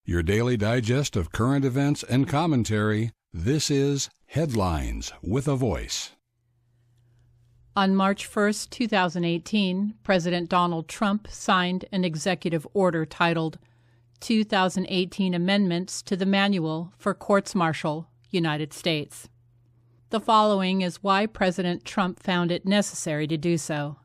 Your daily digest of current events and commentary. This is Headlines with a Voice. On March 1, 2018, President Donald Trump signed an executive order titled 2018 Amendments to the Manual for Courts-Martial, United States. The following is why President Trump found it necessary to do so.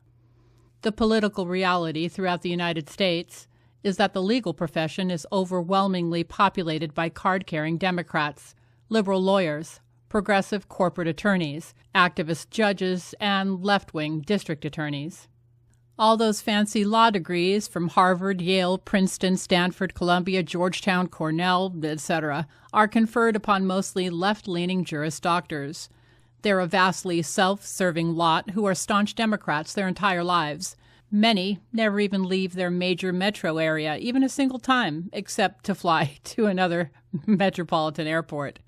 The political reality throughout the United States is that the legal profession is overwhelmingly populated by card-carrying Democrats, liberal lawyers, progressive corporate attorneys, activist judges, and left-wing district attorneys. All those fancy law degrees from Harvard, Yale, Princeton, Stanford, Columbia, Georgetown, Cornell, etc., are conferred upon mostly left-leaning Juris Doctors. They're a vastly self-serving lot who are staunch Democrats their entire lives. Many never even leave their major metro area, even a single time, except to fly to another metropolitan airport.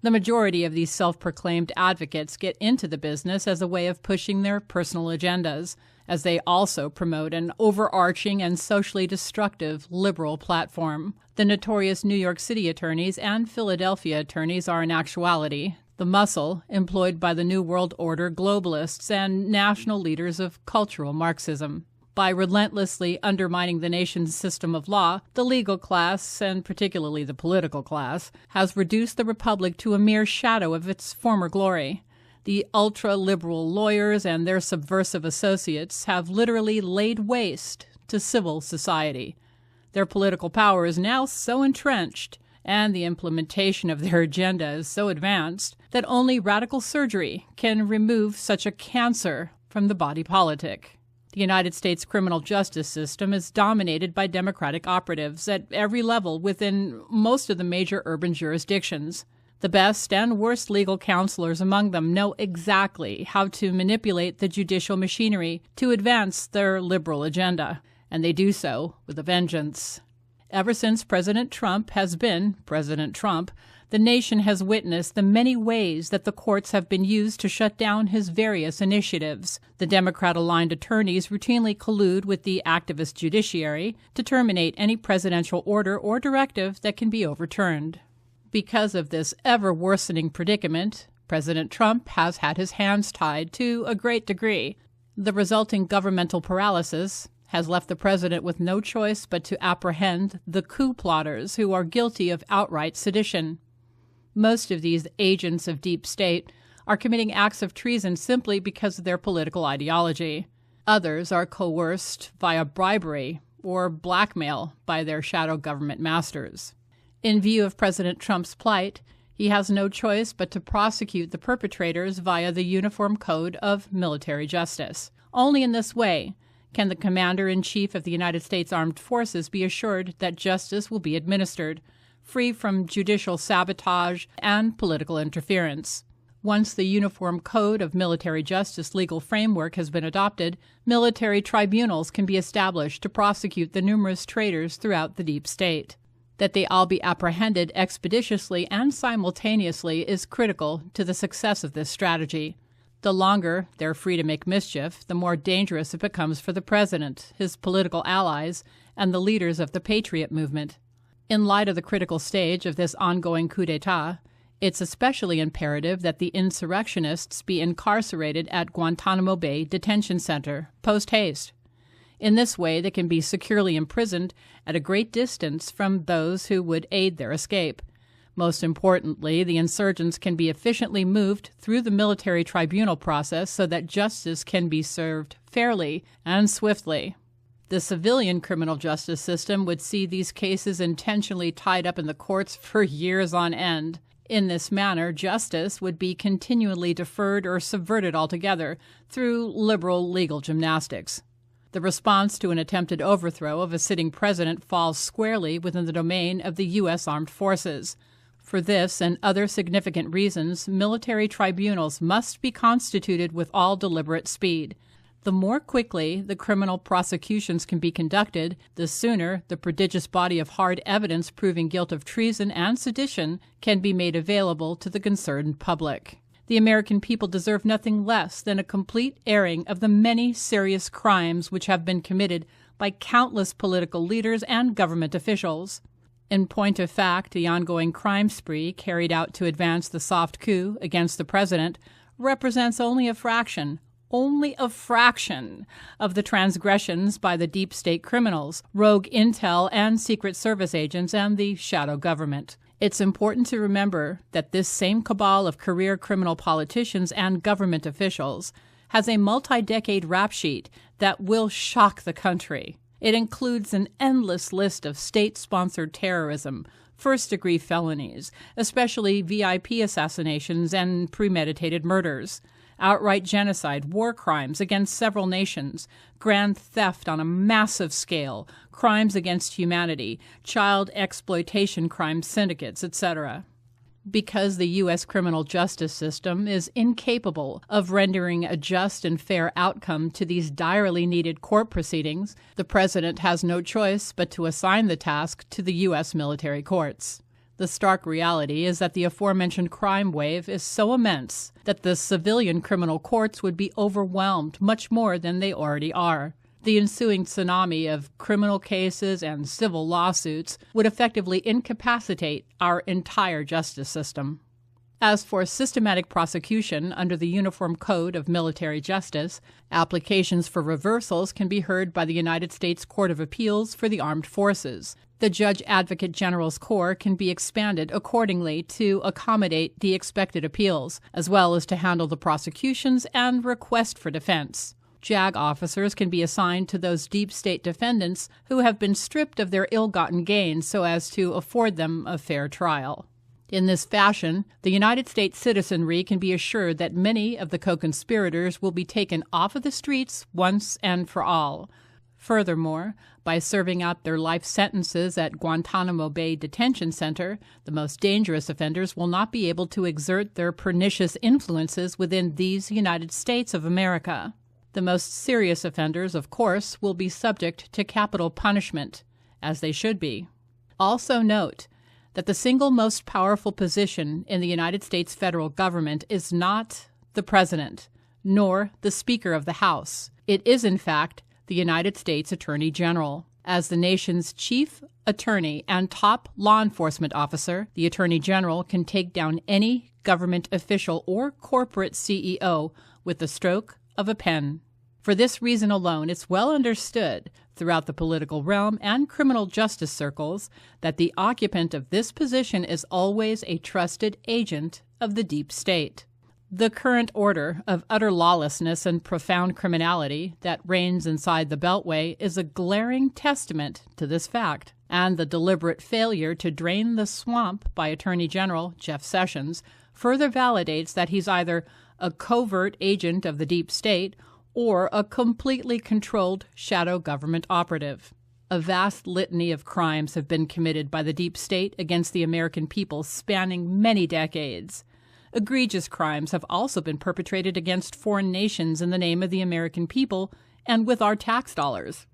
The majority of these self-proclaimed advocates get into the business as a way of pushing their personal agendas, as they also promote an overarching and socially destructive liberal platform. The notorious New York City attorneys and Philadelphia attorneys are in actuality the muscle employed by the New World Order globalists and national leaders of cultural Marxism. By relentlessly undermining the nation's system of law, the legal class, and particularly the political class, has reduced the republic to a mere shadow of its former glory. The ultra-liberal lawyers and their subversive associates have literally laid waste to civil society. Their political power is now so entrenched, and the implementation of their agenda is so advanced, that only radical surgery can remove such a cancer from the body politic. The United States criminal justice system is dominated by Democratic operatives at every level within most of the major urban jurisdictions. The best and worst legal counselors among them know exactly how to manipulate the judicial machinery to advance their liberal agenda, and they do so with a vengeance. Ever since President Trump has been President Trump, the nation has witnessed the many ways that the courts have been used to shut down his various initiatives. The Democrat-aligned attorneys routinely collude with the activist judiciary to terminate any presidential order or directive that can be overturned. Because of this ever-worsening predicament, President Trump has had his hands tied to a great degree. The resulting governmental paralysis has left the president with no choice but to apprehend the coup plotters who are guilty of outright sedition. Most of these agents of deep state are committing acts of treason simply because of their political ideology. Others are coerced via bribery or blackmail by their shadow government masters. In view of President Trump's plight, he has no choice but to prosecute the perpetrators via the Uniform Code of Military Justice. Only in this way can the Commander-in-Chief of the United States Armed Forces be assured that justice will be administered, free from judicial sabotage and political interference. Once the Uniform Code of Military Justice legal framework has been adopted, military tribunals can be established to prosecute the numerous traitors throughout the deep state. That they all be apprehended expeditiously and simultaneously is critical to the success of this strategy. The longer they're free to make mischief, the more dangerous it becomes for the president, his political allies, and the leaders of the Patriot movement. In light of the critical stage of this ongoing coup d'etat, it's especially imperative that the insurrectionists be incarcerated at Guantanamo Bay Detention Center, post-haste. In this way, they can be securely imprisoned at a great distance from those who would aid their escape. Most importantly, the insurgents can be efficiently moved through the military tribunal process so that justice can be served fairly and swiftly. The civilian criminal justice system would see these cases intentionally tied up in the courts for years on end. In this manner, justice would be continually deferred or subverted altogether through liberal legal gymnastics. The response to an attempted overthrow of a sitting president falls squarely within the domain of the U.S. Armed Forces. For this and other significant reasons, military tribunals must be constituted with all deliberate speed. The more quickly the criminal prosecutions can be conducted, the sooner the prodigious body of hard evidence proving guilt of treason and sedition can be made available to the concerned public. The American people deserve nothing less than a complete airing of the many serious crimes which have been committed by countless political leaders and government officials. In point of fact, the ongoing crime spree carried out to advance the soft coup against the president represents only a fraction of the transgressions by the deep state criminals, rogue intel and Secret Service agents, and the shadow government. It's important to remember that this same cabal of career criminal politicians and government officials has a multi-decade rap sheet that will shock the country. It includes an endless list of state-sponsored terrorism, first-degree felonies, especially VIP assassinations and premeditated murders, outright genocide, war crimes against several nations, grand theft on a massive scale, crimes against humanity, child exploitation crime syndicates, etc. Because the U.S. criminal justice system is incapable of rendering a just and fair outcome to these direly needed court proceedings, the president has no choice but to assign the task to the U.S. military courts. The stark reality is that the aforementioned crime wave is so immense that the civilian criminal courts would be overwhelmed much more than they already are. The ensuing tsunami of criminal cases and civil lawsuits would effectively incapacitate our entire justice system. As for systematic prosecution under the Uniform Code of Military Justice, applications for reversals can be heard by the United States Court of Appeals for the Armed Forces. The Judge Advocate General's Corps can be expanded accordingly to accommodate the expected appeals, as well as to handle the prosecutions and request for defense. JAG officers can be assigned to those deep state defendants who have been stripped of their ill-gotten gains so as to afford them a fair trial. In this fashion, the United States citizenry can be assured that many of the co-conspirators will be taken off of the streets once and for all. Furthermore, by serving out their life sentences at Guantanamo Bay Detention Center, the most dangerous offenders will not be able to exert their pernicious influences within these United States of America. The most serious offenders, of course, will be subject to capital punishment, as they should be. Also note that the single most powerful position in the United States federal government is not the President, nor the Speaker of the House. It is, in fact, the United States Attorney General. As the nation's chief attorney and top law enforcement officer, the Attorney General can take down any government official or corporate CEO with the stroke of a pen. For this reason alone, it's well understood throughout the political realm and criminal justice circles that the occupant of this position is always a trusted agent of the deep state. The current order of utter lawlessness and profound criminality that reigns inside the Beltway is a glaring testament to this fact, and the deliberate failure to drain the swamp by Attorney General Jeff Sessions further validates that he's either a covert agent of the deep state or a completely controlled shadow government operative. A vast litany of crimes have been committed by the deep state against the American people spanning many decades. Egregious crimes have also been perpetrated against foreign nations in the name of the American people and with our tax dollars.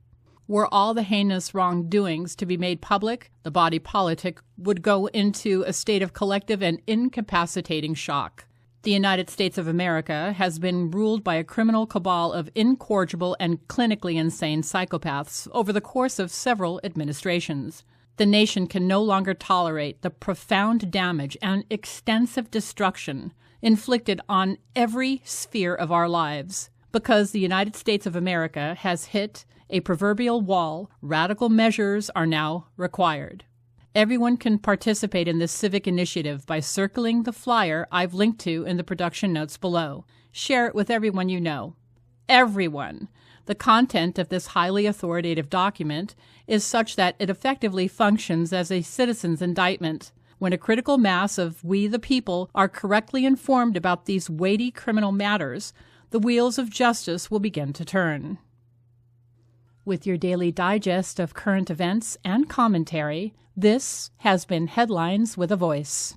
Were all the heinous wrongdoings to be made public, the body politic would go into a state of collective and incapacitating shock. The United States of America has been ruled by a criminal cabal of incorrigible and clinically insane psychopaths over the course of several administrations. The nation can no longer tolerate the profound damage and extensive destruction inflicted on every sphere of our lives. Because the United States of America has hit a proverbial wall, radical measures are now required. Everyone can participate in this civic initiative by circling the flyer I've linked to in the production notes below. Share it with everyone you know. Everyone. The content of this highly authoritative document is such that it effectively functions as a citizen's indictment. When a critical mass of we the people are correctly informed about these weighty criminal matters, the wheels of justice will begin to turn. With your daily digest of current events and commentary, this has been Headlines with a Voice.